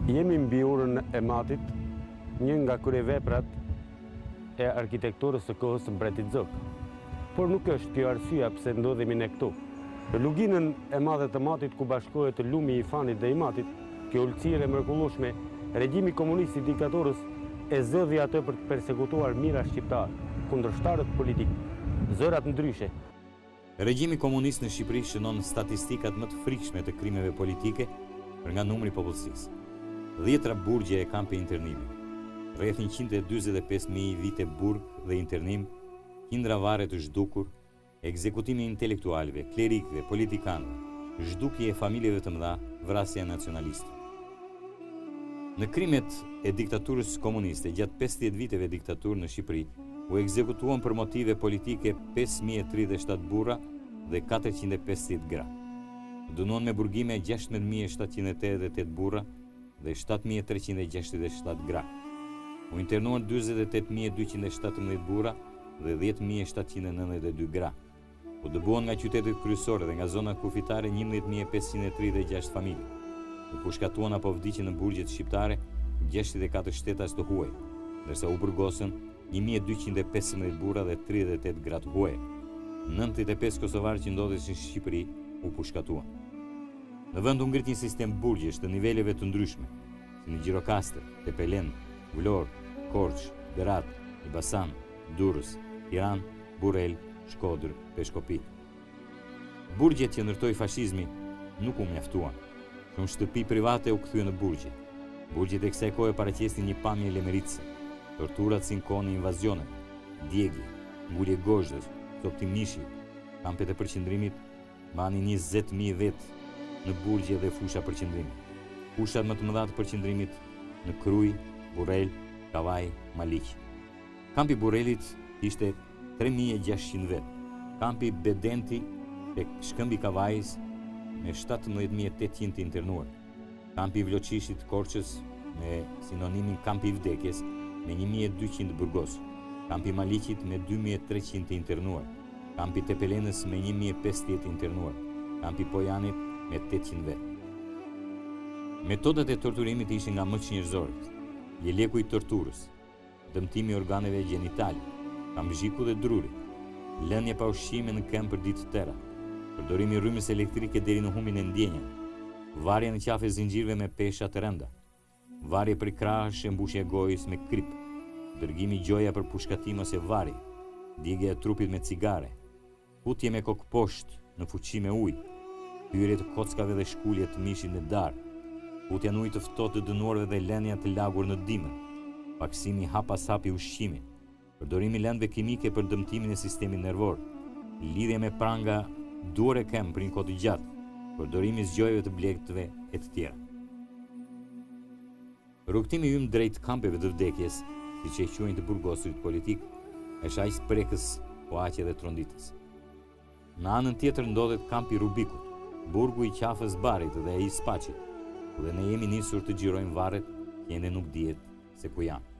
Jemi mbi urën e matit, një nga kryeveprat e arkitekturës së kohës së mbretit Zog. Por nuk është kjo arsyeja pse ndodhemi ne këtu. Në luginën e madhe të matit ku bashkohet lumi i Fanit dhe i matit, kjo ulësirë e mrekullueshme, regjimi komunist i diktatorës e zëdhi atë për të persekutuar mira shqiptar, kundërshtarët politik, zërat ndryshe. Regjimi komunist në Shqipëri shënon statistikat më të frikshme të krimeve politike për nga numri i popullsisë. 10 burgje e kampi internimi, rreth 145.000 vite burg dhe internim, qindra vare të zhdukur, ekzekutimi i intelektualëve, klerikëve, politikanëve, zhdukje e familjeve të mëdha, vrasja nacionaliste. Në krimet e diktaturës komuniste gjatë 50 viteve diktaturë në Shqipëri, u ekzekutuan për motive politike 5.037 burra dhe 450 gra. Dënuan me burgime 16.788 burra dhe 7.367 gra. U internuan 48.217 burra dhe 10.792 gra. U dëbuan nga qytetet kryesore dhe nga zona kufitare 11.536 familje. U pushkatuan apo vdiqën në burgjet shqiptare 64 shtetas të huaj, ndërsa u burgosën 1.215 burra dhe 38 gra të huaj. 95 kosovarë që ndodheshin në Shqipëri u pushkatuan. Në vend u ngrit një sistem burgjesh të niveleve të ndryshme, si në Gjirokastër, Tepelen, Vlorë, Korçë, Berat, Elbasan, Durrës, Tiranë, Burrel, Shkodër, Peshkopi. Burgjet që ndërtoi fashizmi nuk u mjaftuan. Shumë shtëpi private u kthyen në burgje. Burgjet e kësaj kohe paraqesin një pamje lemeritëse, torturat si në kohën e invazioneve, djegje, ngulje gozhdës, coptim mishi, kampet e përqendrimit mbanin 20.000 vetë në burgje dhe fusha përqendrimi. Fushat më të mëdha të përqendrimit në Kruj, Burrel, Kavaj, Maliq. Kampi Burrelit ishte 3.600 vetë. Kampi Bedenti tek shkëmbi Kavajës me 17.800 të internuar. Kampi Vloçishit Korçës me sinonimin kampi i vdekjes me 1.200 burgos. Kampi Maliqit me 2.300 të internuar. Kampi Tepelenës me 1.500 të internuar. Kampi Pojanit me 800 vetë. Metodat e torturimit ishin nga më çnjerëzore. Jeleku i torturës, dëmtimi i organeve gjenitale, kamzhiku dhe druri, lënje pa ushqime në këmbë për ditë tëra, përdorimi i rrymës elektrike deri në humbin e ndjenjave, varje në qafe zinxhirëve me pesha të rënda, varje për krahësh e mbushje e gojës me krip, dërgimi gjoja për pushkatim ose varje, djegja e trupit me cigare, putje me kokë poshtë në fuqi me ujë, hyrje të kockave dhe shkulje të mishit në darë, putja në ujë të ftohtë të dënuarve dhe lënia të lagur në dimër, paksimi hap pas hapi ushqimit, përdorimi lëndëve kimike për dëmtimin e sistemit nervor, lidhje me pranga duar e këmbë për një kohë të gjatë, përdorimi i zgjojeve të blegtëve e të tjera. Rrugtimi ymë drejt kampeve të vdekjes, siç e quajnë të burgosurit politik, është aq prekës po aq edhe tronditës. Në anën tjetër ndodhet kampi Rubikut, burgu i qafës Barit dhe ai i Spaçit, dhe ne jemi nisur të xhirojmë varret që ende nuk dihet se ku janë.